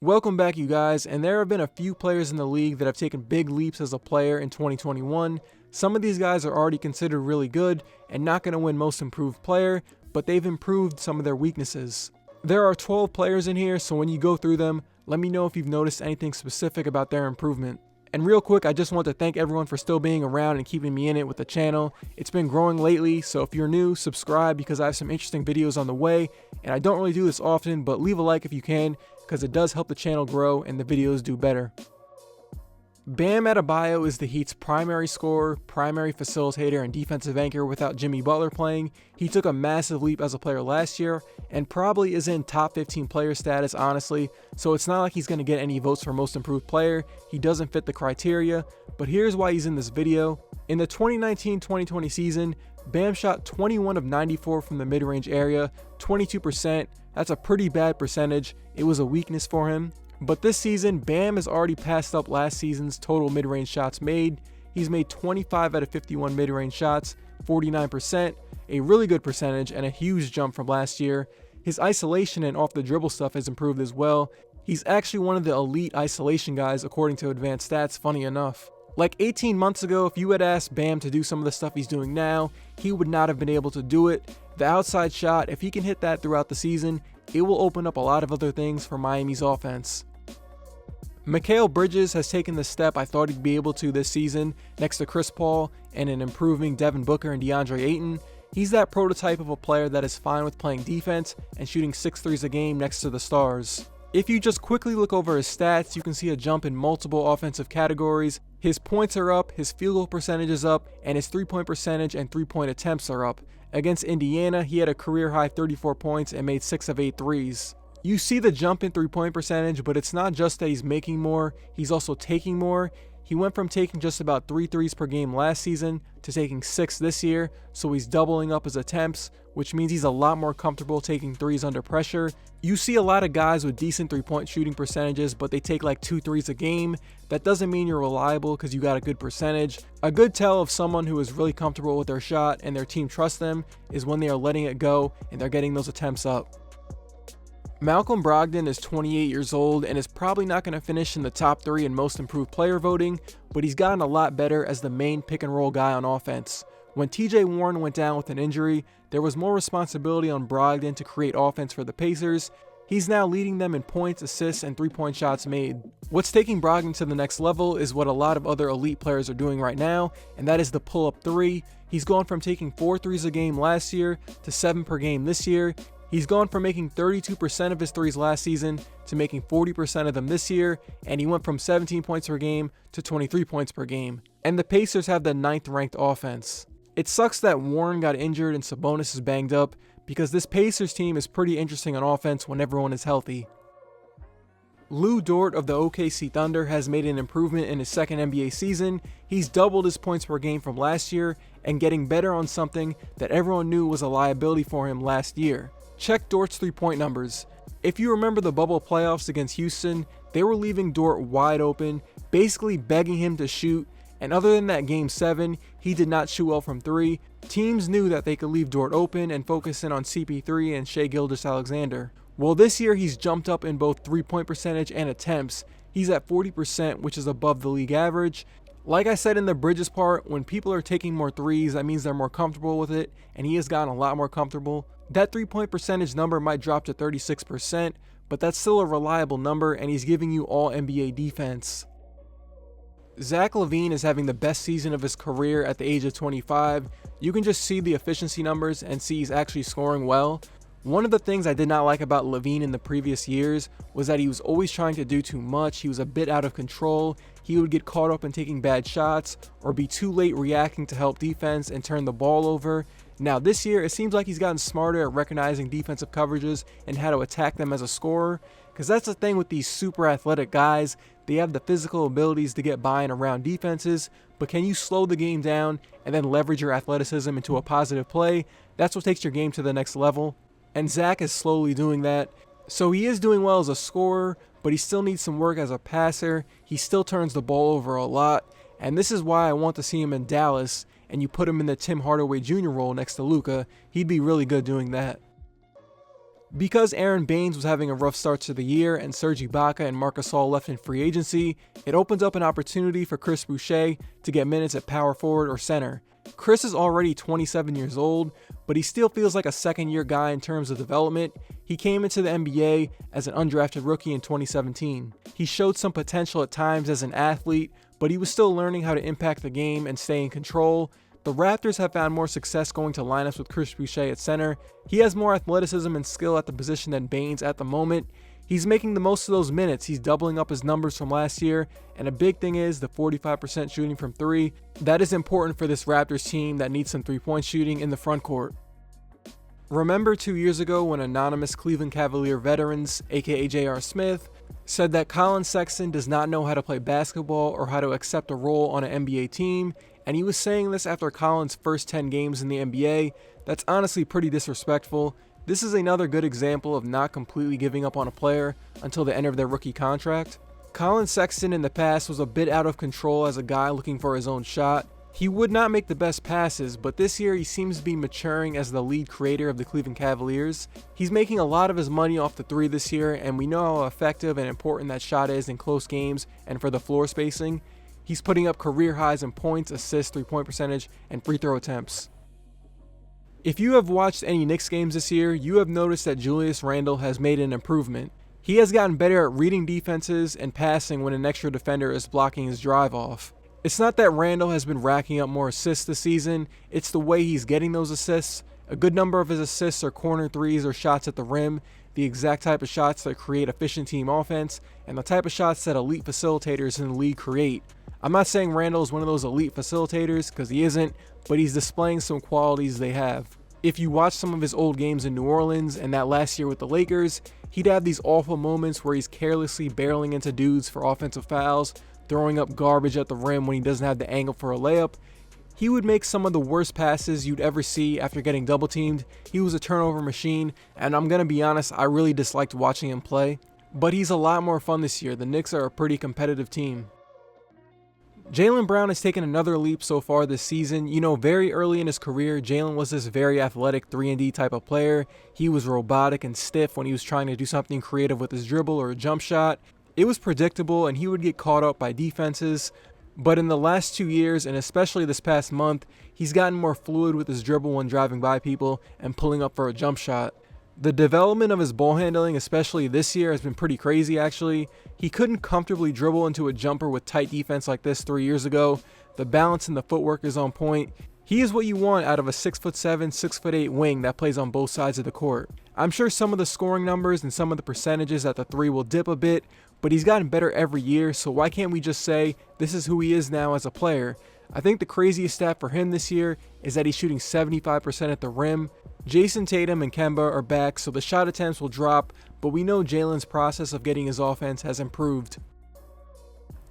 Welcome back, you guys, and there have been a few players in the league that have taken big leaps as a player in 2021. Some of these guys are already considered really good and not going to win most improved player, but they've improved some of their weaknesses. There are 12 players in here, so when you go through them, let me know if you've noticed anything specific about their improvement. And real quick, I just want to thank everyone for still being around and keeping me in it with the channel. It's been growing lately, so if you're new, subscribe because I have some interesting videos on the way. And I don't really do this often, but leave a like if you can, because it does help the channel grow and the videos do better. Bam Adebayo is the Heat's primary scorer, primary facilitator, and defensive anchor without Jimmy Butler playing. He took a massive leap as a player last year and probably is in top 15 player status, honestly, so it's not like he's going to get any votes for most improved player. He doesn't fit the criteria, but here's why he's in this video. In the 2019-2020 season, Bam shot 21 of 94 from the mid-range area, 22%. That's a pretty bad percentage. It was a weakness for him. But this season, Bam has already passed up last season's total mid-range shots made. He's made 25 out of 51 mid-range shots, 49%, a really good percentage and a huge jump from last year. His isolation and off-the-dribble stuff has improved as well. He's actually one of the elite isolation guys according to advanced stats, funny enough. Like 18 months ago, if you had asked Bam to do some of the stuff he's doing now, he would not have been able to do it. The outside shot, if he can hit that throughout the season, it will open up a lot of other things for Miami's offense. Mikal Bridges has taken the step I thought he'd be able to this season next to Chris Paul and an improving Devin Booker and DeAndre Ayton. He's that prototype of a player that is fine with playing defense and shooting 6 threes a game next to the stars. If you just quickly look over his stats, you can see a jump in multiple offensive categories. His points are up, his field goal percentage is up, and his three-point percentage and three-point attempts are up. Against Indiana, he had a career-high 34 points and made 6 of 8 threes. You see the jump in three-point percentage, but it's not just that he's making more, he's also taking more. He went from taking just about 3 threes per game last season to taking 6 this year, so he's doubling up his attempts, which means he's a lot more comfortable taking threes under pressure. You see a lot of guys with decent three-point shooting percentages, but they take like 2 threes a game. That doesn't mean you're reliable because you got a good percentage. A good tell of someone who is really comfortable with their shot and their team trusts them is when they are letting it go and they're getting those attempts up. Malcolm Brogdon is 28 years old and is probably not going to finish in the top 3 in most improved player voting, but he's gotten a lot better as the main pick and roll guy on offense. When TJ Warren went down with an injury, there was more responsibility on Brogdon to create offense for the Pacers. He's now leading them in points, assists, and three-point shots made. What's taking Brogdon to the next level is what a lot of other elite players are doing right now, and that is the pull-up 3. He's gone from taking 4 threes a game last year to 7 per game this year. He's gone from making 32% of his threes last season to making 40% of them this year, and he went from 17 points per game to 23 points per game. And the Pacers have the 9th ranked offense. It sucks that Warren got injured and Sabonis is banged up, because this Pacers team is pretty interesting on offense when everyone is healthy. Lou Dort of the OKC Thunder has made an improvement in his second NBA season. He's doubled his points per game from last year and getting better on something that everyone knew was a liability for him last year. Check Dort's three-point numbers. If you remember the bubble playoffs against Houston, they were leaving Dort wide open, basically begging him to shoot, and other than that game 7, he did not shoot well from 3. Teams knew that they could leave Dort open and focus in on CP3 and Shai Gilgeous-Alexander. Well, this year he's jumped up in both three-point percentage and attempts. He's at 40%, which is above the league average. Like I said in the Bridges part, when people are taking more threes, that means they're more comfortable with it, and he has gotten a lot more comfortable. That three-point percentage number might drop to 36%, but that's still a reliable number, and he's giving you all NBA defense. Zach LaVine is having the best season of his career at the age of 25. You can just see the efficiency numbers and see he's actually scoring well. One of the things I did not like about LaVine in the previous years was that he was always trying to do too much. He was a bit out of control. He would get caught up in taking bad shots or be too late reacting to help defense and turn the ball over. Now this year, it seems like he's gotten smarter at recognizing defensive coverages and how to attack them as a scorer, because that's the thing with these super athletic guys. They have the physical abilities to get by and around defenses, but can you slow the game down and then leverage your athleticism into a positive play? That's what takes your game to the next level. And Zach is slowly doing that. So he is doing well as a scorer, but he still needs some work as a passer. He still turns the ball over a lot, and this is why I want to see him in Dallas, and you put him in the Tim Hardaway Jr. role next to Luka. He'd be really good doing that. Because Aaron Baines was having a rough start to the year and Serge Ibaka and Marc Gasol left in free agency, it opens up an opportunity for Chris Boucher to get minutes at power forward or center. Chris is already 27 years old, but he still feels like a second-year guy in terms of development. He came into the NBA as an undrafted rookie in 2017. He showed some potential at times as an athlete, but he was still learning how to impact the game and stay in control. The Raptors have found more success going to lineups with Chris Boucher at center. He has more athleticism and skill at the position than Baines at the moment. He's making the most of those minutes. He's doubling up his numbers from last year, and a big thing is the 45% shooting from three. That is important for this Raptors team that needs some three-point shooting in the front court. Remember 2 years ago when anonymous Cleveland Cavalier veterans, aka J.R. Smith, said that Collin Sexton does not know how to play basketball or how to accept a role on an NBA team, and he was saying this after Collin's first 10 games in the NBA. That's honestly pretty disrespectful. This is another good example of not completely giving up on a player until the end of their rookie contract. Collin Sexton in the past was a bit out of control as a guy looking for his own shot. He would not make the best passes, but this year he seems to be maturing as the lead creator of the Cleveland Cavaliers. He's making a lot of his money off the three this year, and we know how effective and important that shot is in close games and for the floor spacing. He's putting up career highs in points, assists, three-point percentage, and free throw attempts. If you have watched any Knicks games this year, you have noticed that Julius Randle has made an improvement. He has gotten better at reading defenses and passing when an extra defender is blocking his drive off. It's not that Randle has been racking up more assists this season, it's the way he's getting those assists. A good number of his assists are corner threes or shots at the rim, the exact type of shots that create efficient team offense, and the type of shots that elite facilitators in the league create. I'm not saying Randle is one of those elite facilitators, because he isn't, but he's displaying some qualities they have. If you watch some of his old games in New Orleans and that last year with the Lakers, he'd have these awful moments where he's carelessly barreling into dudes for offensive fouls, throwing up garbage at the rim when he doesn't have the angle for a layup. He would make some of the worst passes you'd ever see after getting double teamed. He was a turnover machine, and I'm gonna be honest, I really disliked watching him play. But he's a lot more fun this year. The Knicks are a pretty competitive team. Jalen Brown has taken another leap so far this season. You know, very early in his career, Jalen was this very athletic 3-and-D type of player. He was robotic and stiff when he was trying to do something creative with his dribble or a jump shot. It was predictable and he would get caught up by defenses. But in the last 2 years, and especially this past month, he's gotten more fluid with his dribble when driving by people and pulling up for a jump shot. The development of his ball handling, especially this year, has been pretty crazy actually. He couldn't comfortably dribble into a jumper with tight defense like this 3 years ago. The balance and the footwork is on point. He is what you want out of a 6'7", 6'8" wing that plays on both sides of the court. I'm sure some of the scoring numbers and some of the percentages at the three will dip a bit, but he's gotten better every year, so why can't we just say this is who he is now as a player? I think the craziest stat for him this year is that he's shooting 75% at the rim. Jason Tatum and Kemba are back, so the shot attempts will drop, but we know Jalen's process of getting his offense has improved.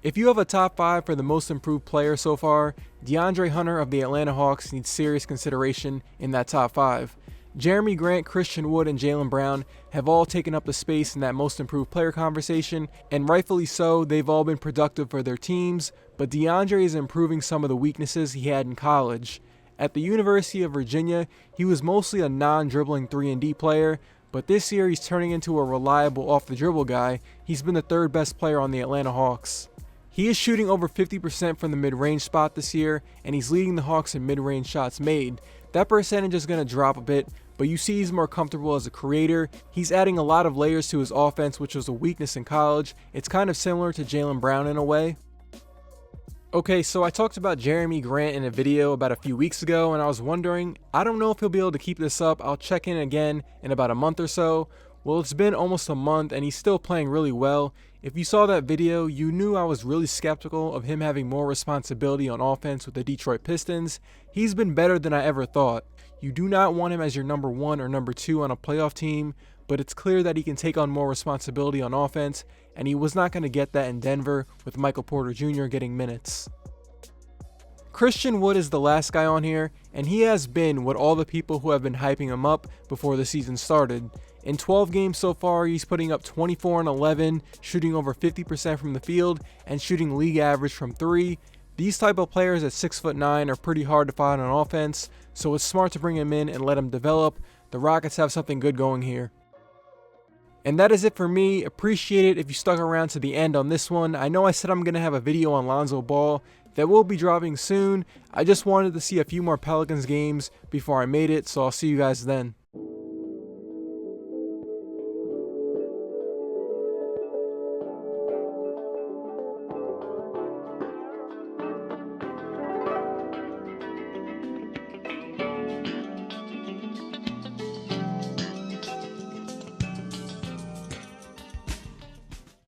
If you have a top 5 for the most improved player so far, DeAndre Hunter of the Atlanta Hawks needs serious consideration in that top 5. Jeremy Grant, Christian Wood, and Jalen Brown have all taken up the space in that most improved player conversation, and rightfully so. They've all been productive for their teams, but DeAndre is improving some of the weaknesses he had in college. At the University of Virginia, he was mostly a non-dribbling 3-and-D player, but this year he's turning into a reliable off-the-dribble guy. He's been the third best player on the Atlanta Hawks. He is shooting over 50% from the mid-range spot this year, and he's leading the Hawks in mid-range shots made. That percentage is going to drop a bit, but you see he's more comfortable as a creator. He's adding a lot of layers to his offense, which was a weakness in college. It's kind of similar to Jalen Brown in a way. Okay, so I talked about Jeremy Grant in a video about a few weeks ago, and I was wondering, I don't know if he'll be able to keep this up. I'll check in again in about a month or so. Well, it's been almost a month and he's still playing really well. If you saw that video, you knew I was really skeptical of him having more responsibility on offense with the Detroit Pistons. He's been better than I ever thought. You do not want him as your number 1 or number 2 on a playoff team, but it's clear that he can take on more responsibility on offense, and he was not going to get that in Denver with Michael Porter Jr. getting minutes. Christian Wood is the last guy on here, and he has been what all the people who have been hyping him up before the season started. In 12 games so far, he's putting up 24 and 11, shooting over 50% from the field, and shooting league average from 3. These type of players at 6'9" are pretty hard to find on offense, so it's smart to bring him in and let him develop. The Rockets have something good going here. And that is it for me. Appreciate it if you stuck around to the end on this one. I know I said I'm going to have a video on Lonzo Ball that will be dropping soon. I just wanted to see a few more Pelicans games before I made it, so I'll see you guys then.